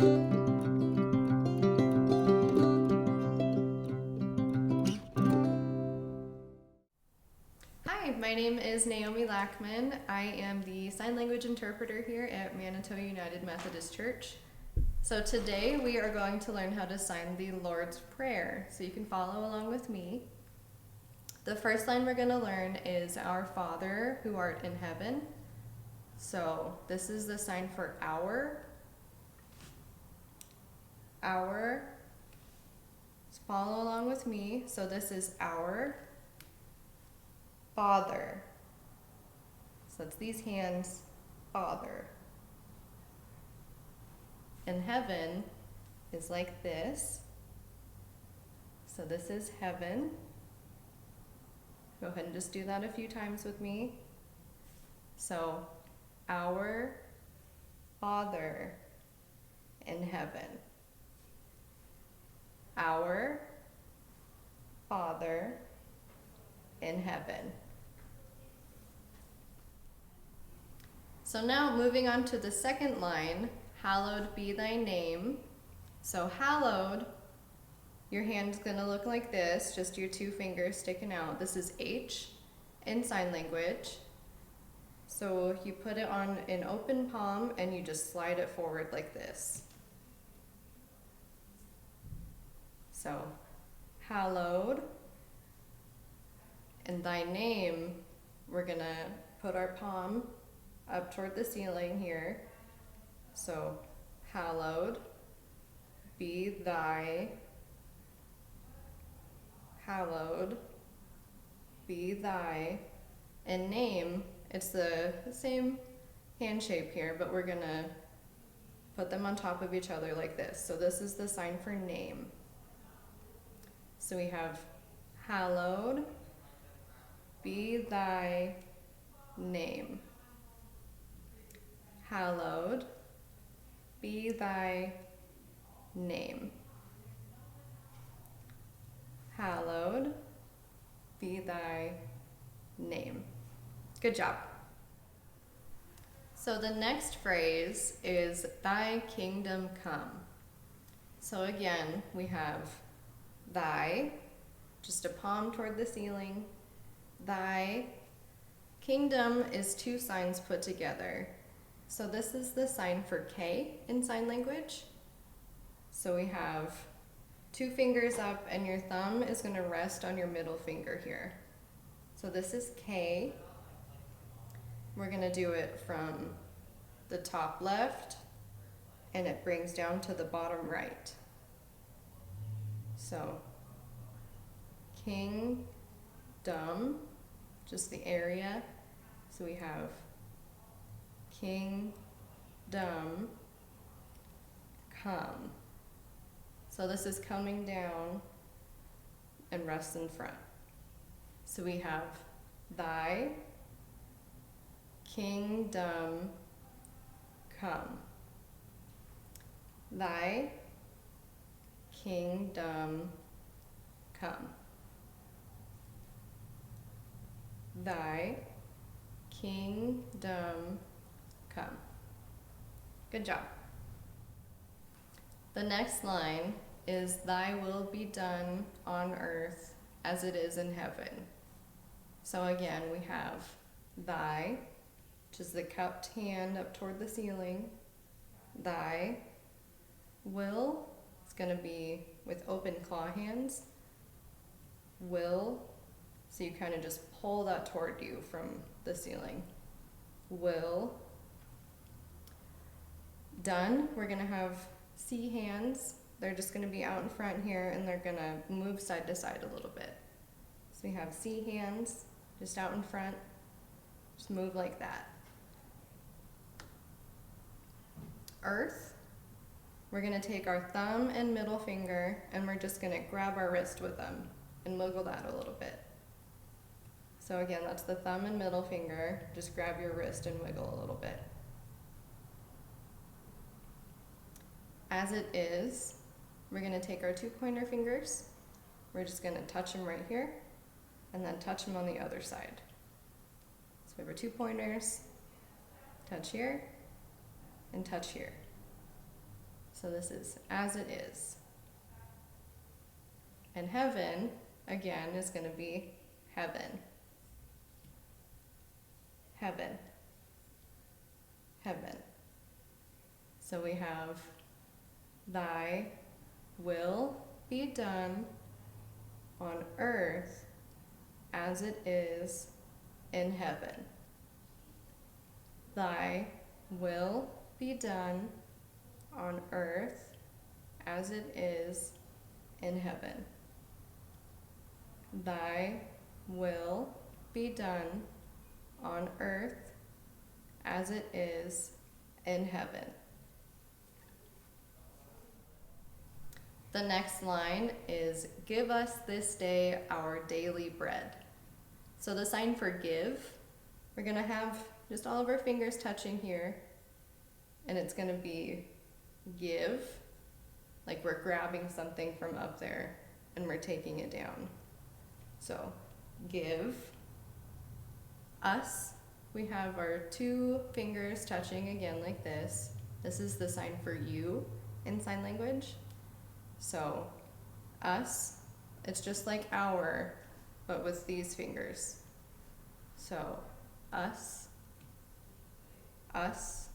Hi, my name is Naomi Lakman. I am the sign language interpreter here at Manito United Methodist Church. So today we are going to learn how to sign the Lord's Prayer, so you can follow along with me. The first line we're going to learn is Our Father who art in heaven. So this is the sign for our. Our. So follow along with me. So this is our Father. So it's these hands, Father. And heaven is like this. So this is heaven. Go ahead and just do that a few times with me. So, our Father in heaven. Our Father in heaven. So now moving on to the second line, hallowed be thy name. So hallowed, your hand's gonna look like this, just your two fingers sticking out. This is H in sign language. So you put it on an open palm and you just slide it forward like this. So hallowed, and thy name, we're gonna put our palm up toward the ceiling here. So hallowed be thy, hallowed be thy, and name, it's the same hand shape here, but we're gonna put them on top of each other like this. So this is the sign for name. So we have hallowed be thy name. Hallowed be thy name. Hallowed be thy name. Good job. So the next phrase is thy kingdom come. So again, we have thy, just a palm toward the ceiling. Thy kingdom is two signs put together. So this is the sign for K in sign language. So we have two fingers up and your thumb is going to rest on your middle finger here. So this is K. We're going to do it from the top left and it brings down to the bottom right. So kingdom, just the area. So we have kingdom come. So this is coming down and rests in front. So we have thy kingdom come. Thy kingdom come. Thy kingdom come. Good job. The next line is thy will be done on earth as it is in heaven. So again, we have thy, which is the cupped hand up toward the ceiling. Thy will is going to be with open claw hands. Will, so you kind of just pull that toward you from the ceiling. Will. Done, we're going to have C hands. They're just going to be out in front here and they're going to move side to side a little bit. So we have C hands just out in front. Just move like that. Earth, we're going to take our thumb and middle finger and we're just going to grab our wrist with them and wiggle that a little bit. So again, that's the thumb and middle finger. Just grab your wrist and wiggle a little bit. As it is, we're going to take our two pointer fingers. We're just going to touch them right here and then touch them on the other side. So we have our two pointers, touch here and touch here. So this is as it is. And heaven, again, is going to be heaven. Heaven. Heaven. So we have thy will be done on earth as it is in heaven. Thy will be done on earth as it is in heaven. Thy will be done on earth as it is in heaven. The next line is, give us this day our daily bread. So the sign for give, we're going to have just all of our fingers touching here, and it's going to be give, like we're grabbing something from up there and we're taking it down. So give. Us, we have our two fingers touching again like this. This is the sign for you in sign language. So us, it's just like our, but with these fingers. So us, us.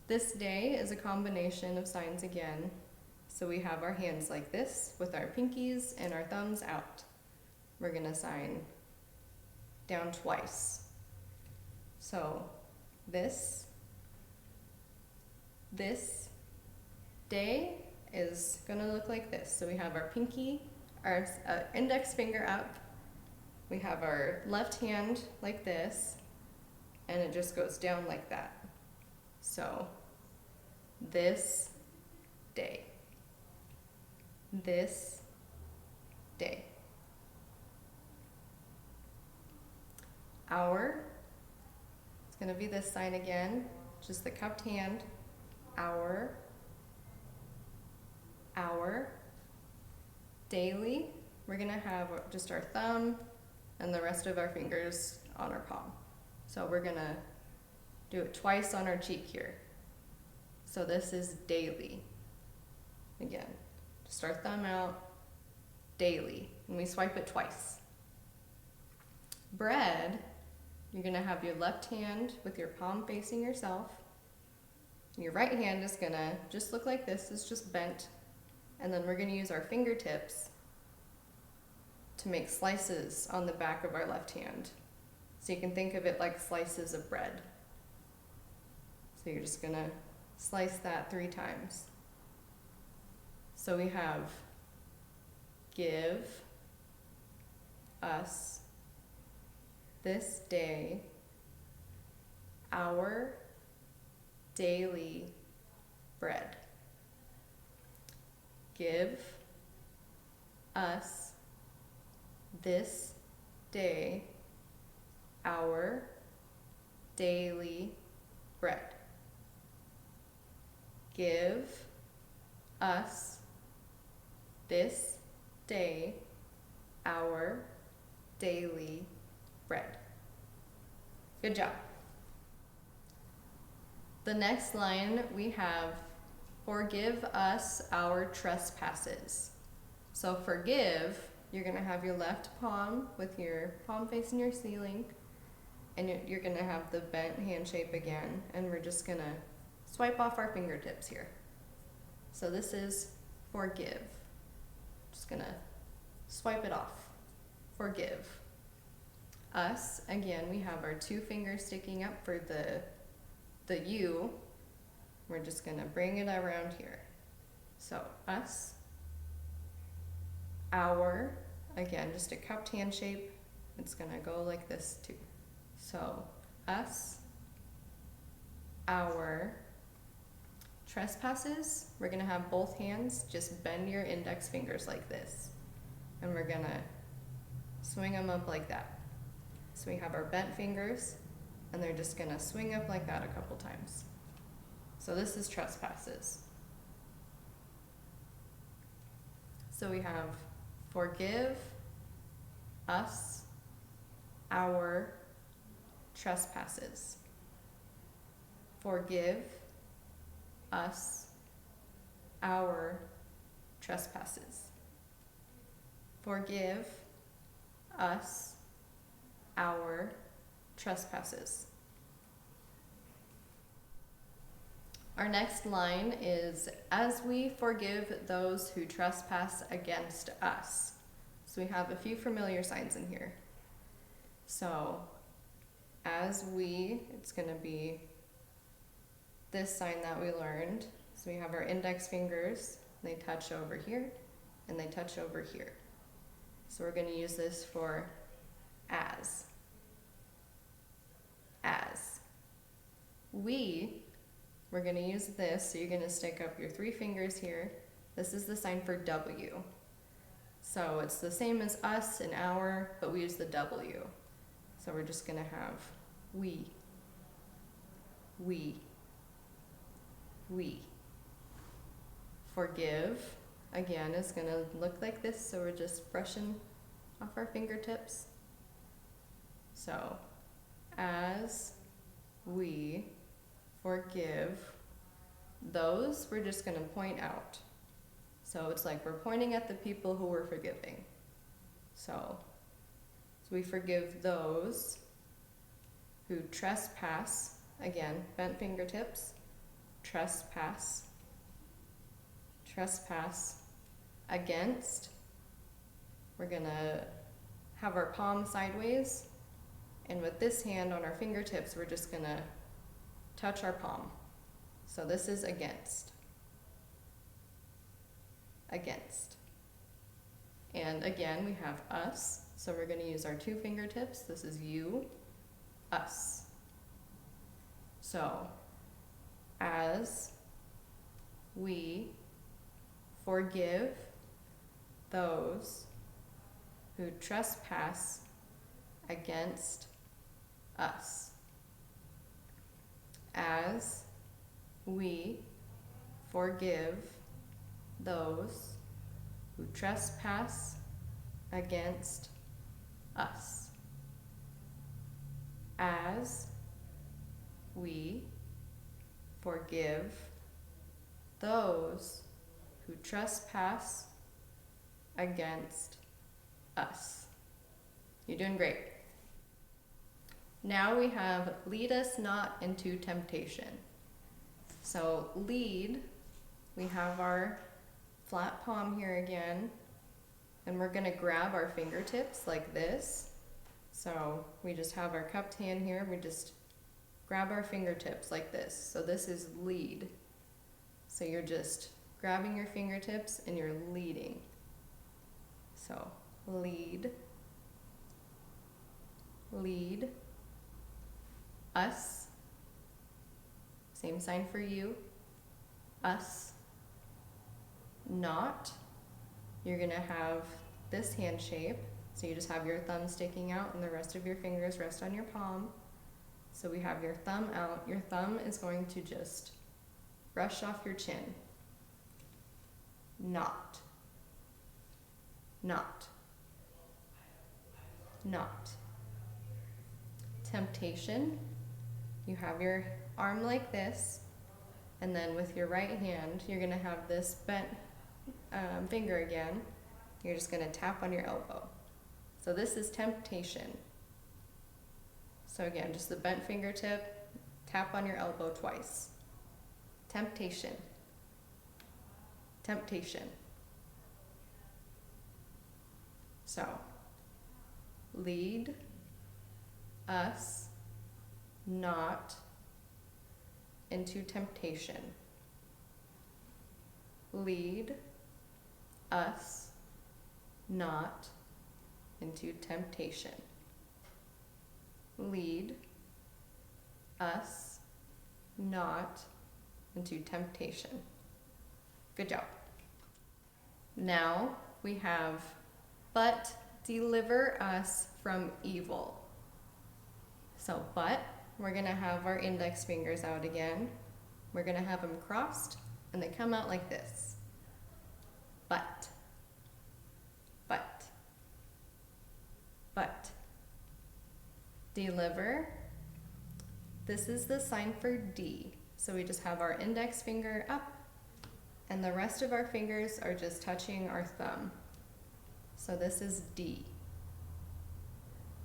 This day is a combination of signs again. So we have our hands like this with our pinkies and our thumbs out. We're gonna sign down twice. So this day is gonna look like this. So we have our pinky, our index finger up. We have our left hand like this, and it just goes down like that. So this day. This day. Our, it's going to be this sign again, just the cupped hand. Our. Daily, we're going to have just our thumb and the rest of our fingers on our palm. So we're going to do it twice on our cheek here. So this is daily. Again, just our thumb out, daily, and we swipe it twice. Bread, you're going to have your left hand with your palm facing yourself. Your right hand is going to just look like this, it's just bent. And then we're going to use our fingertips to make slices on the back of our left hand. So you can think of it like slices of bread. So you're just going to slice that 3 times. So we have give us this day our daily bread. Give us this day our daily bread. Give us this day our daily bread. Good job. The next line we have, forgive us our trespasses. So forgive, you're going to have your left palm with your palm facing your ceiling, and you're going to have the bent hand shape again, and we're just going to swipe off our fingertips here. So this is forgive. Just going to swipe it off. Forgive. Us, again, we have our 2 fingers sticking up for the U. We're just going to bring it around here. So us, our, again, just a cupped hand shape. It's going to go like this too. So us, our trespasses, we're going to have both hands, just bend your index fingers like this. And we're going to swing them up like that. So we have our bent fingers, and they're just going to swing up like that a couple times. So this is trespasses. So we have forgive us our trespasses. Forgive us our trespasses. Forgive us our trespasses. Our next line is, as we forgive those who trespass against us. So we have a few familiar signs in here. So, as we, it's going to be this sign that we learned. So we have our index fingers, they touch over here, and they touch over here. So we're going to use this for as. As. We're going to use this, so you're going to stick up your 3 fingers here. This is the sign for W. So it's the same as us and our, but we use the W. So we're just going to have we. Forgive, again, is going to look like this, so we're just brushing off our fingertips. So, as we forgive those, we're just going to point out. So it's like we're pointing at the people who we're forgiving. So we forgive those who trespass, again, bent fingertips, trespass against. We're going to have our palm sideways, and with this hand on our fingertips, we're just going to touch our palm. So this is against. Against. And again, we have us, so we're going to use our 2 fingertips. This is you, us. So, as we forgive those who trespass against us. As we forgive those who trespass against us. As we forgive those who trespass against us. You're doing great. Now we have lead us not into temptation. So lead, we have our flat palm here again, and we're going to grab our fingertips like this. So we just have our cupped hand here, we just grab our fingertips like this. So this is lead. So you're just grabbing your fingertips and you're leading. So lead, lead, us, same sign for you, us, not, you're gonna have this hand shape, so you just have your thumb sticking out and the rest of your fingers rest on your palm. So we have your thumb out, your thumb is going to just brush off your chin. Not, not, not. Temptation, you have your arm like this, and then with your right hand, you're gonna have this bent finger again. You're just gonna tap on your elbow. So this is temptation. So again, just the bent fingertip, tap on your elbow twice. Temptation. Temptation. So, lead us not into temptation. Lead us not into temptation. Lead us not into temptation. Good job. Now we have, but deliver us from evil. So, but, we're going to have our index fingers out again. We're going to have them crossed, and they come out like this. But, but, but. Deliver, this is the sign for D. So we just have our index finger up, And the rest of our fingers are just touching our thumb. So this is D.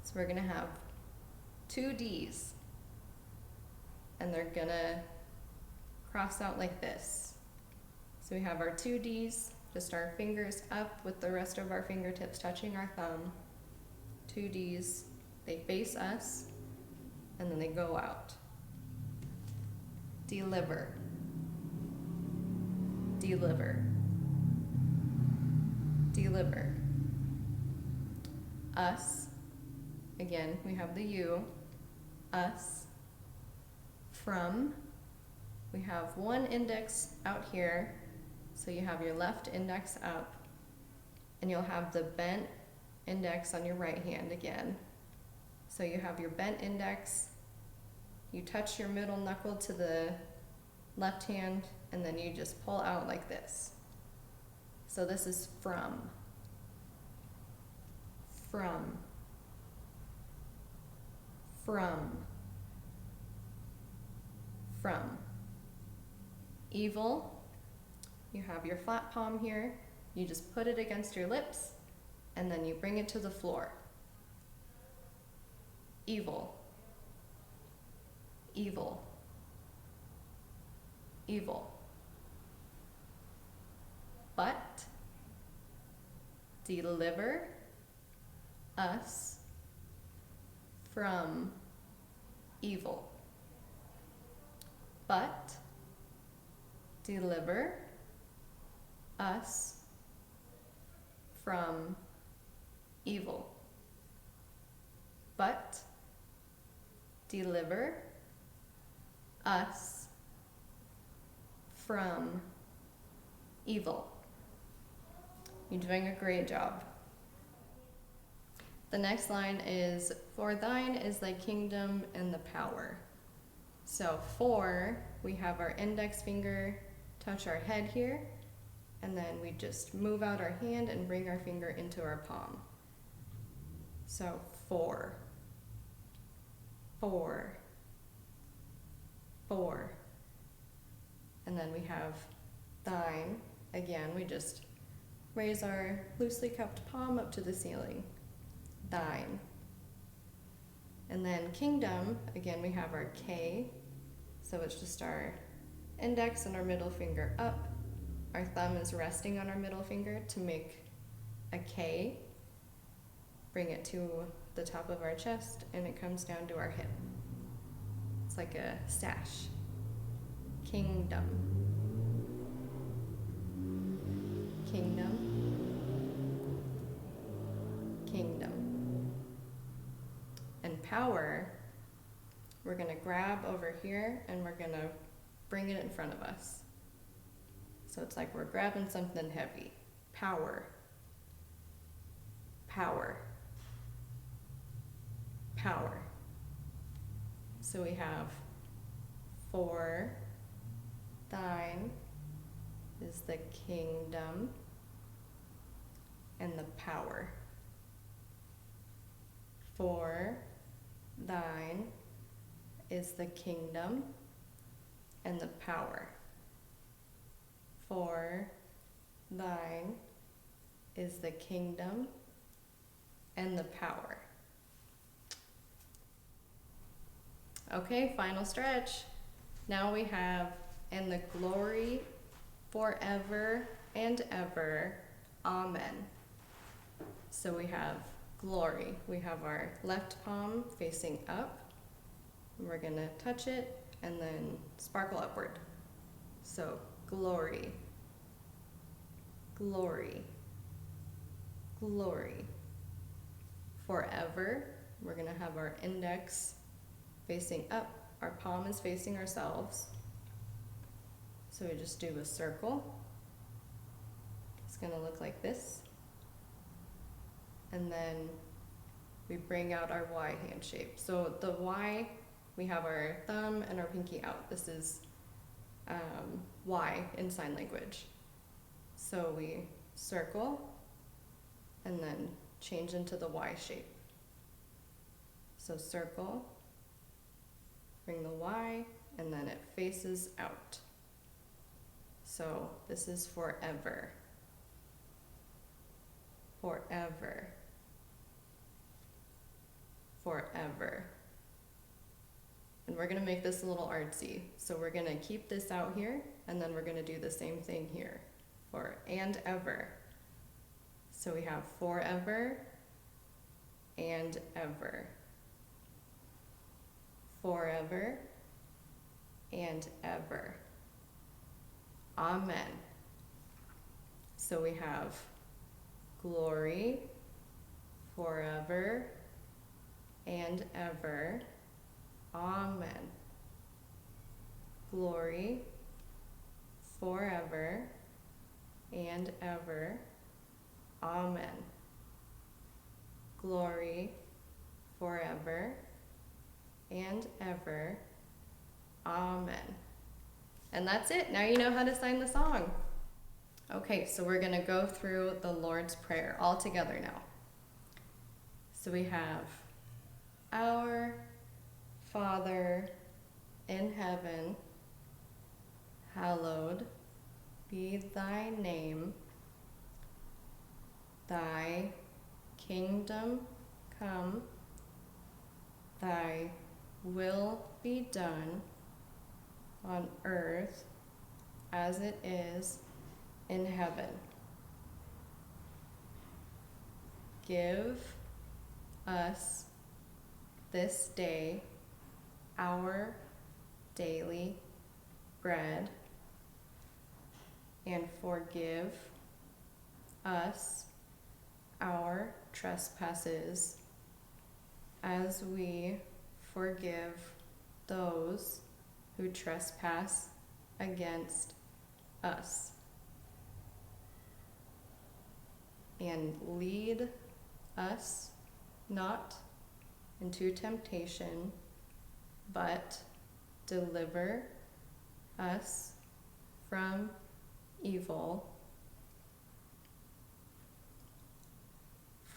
So we're gonna have 2 Ds. And they're gonna cross out like this. So we have our 2 Ds, just our fingers up with the rest of our fingertips touching our thumb. 2 Ds, they face us, and then they go out. Deliver. Deliver. Deliver. Us. Again, we have the U. Us. From. We have one index out here, so you have your left index up, and you'll have the bent index on your right hand again. So you have your bent index, you touch your middle knuckle to the left hand, and then you just pull out like this. So this is from. From. From. From. Evil. You have your flat palm here. You just put it against your lips, and then you bring it to the floor. Evil. Evil. Evil. But. Deliver us from evil. But. Deliver us from evil. But deliver us from evil. You're doing a great job. The next line is, for thine is thy kingdom and the power. So for, we have our index finger touch our head here, and then we just move out our hand and bring our finger into our palm. So for, for, for. And then we have thine. Again, we just raise our loosely cupped palm up to the ceiling. Thine. And then kingdom, again, we have our K. So it's just our index and our middle finger up. Our thumb is resting on our middle finger to make a K. Bring it to the top of our chest, and it comes down to our hip. It's like a sash. Kingdom. Kingdom. Kingdom. And power, we're gonna grab over here and we're gonna bring it in front of us. So it's like we're grabbing something heavy. Power. Power. Power. So we have for thine is the kingdom and the power. For thine is the kingdom and the power. For thine is the kingdom and the power. Okay, final stretch. Now we have, and the glory forever and ever. Amen. So we have glory. We have our left palm facing up. And we're gonna touch it and then sparkle upward. So glory, glory, glory. Forever, we're gonna have our index facing up. Our palm is facing ourselves. So we just do a circle. It's gonna look like this. And then we bring out our Y hand shape. So the Y, we have our thumb and our pinky out. This is Y in sign language. So we circle and then change into the Y shape. So circle, bring the Y, and then it faces out. So this is forever. Forever. Forever. And we're going to make this a little artsy. So we're going to keep this out here, and then we're going to do the same thing here. For and ever. So we have forever and ever. Forever and ever. Amen. So we have glory forever and ever. Amen. Glory forever and ever. Amen. Glory forever and ever. Amen. And that's it. Now you know how to sign the song. Okay, so we're going to go through the Lord's Prayer all together now. So we have Our Father in heaven, hallowed be thy name. Thy kingdom come, thy will be done on earth as it is in heaven. Give us this day our daily bread, and forgive us our trespasses as we forgive those who trespass against us. And lead us not into temptation, but deliver us from evil.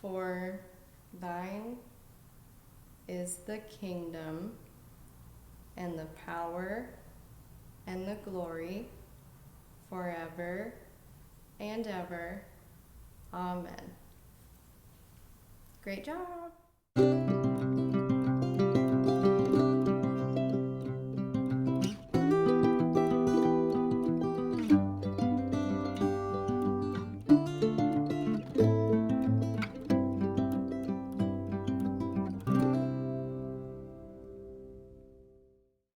For thine is the kingdom and the power and the glory forever and ever. Amen. Great job.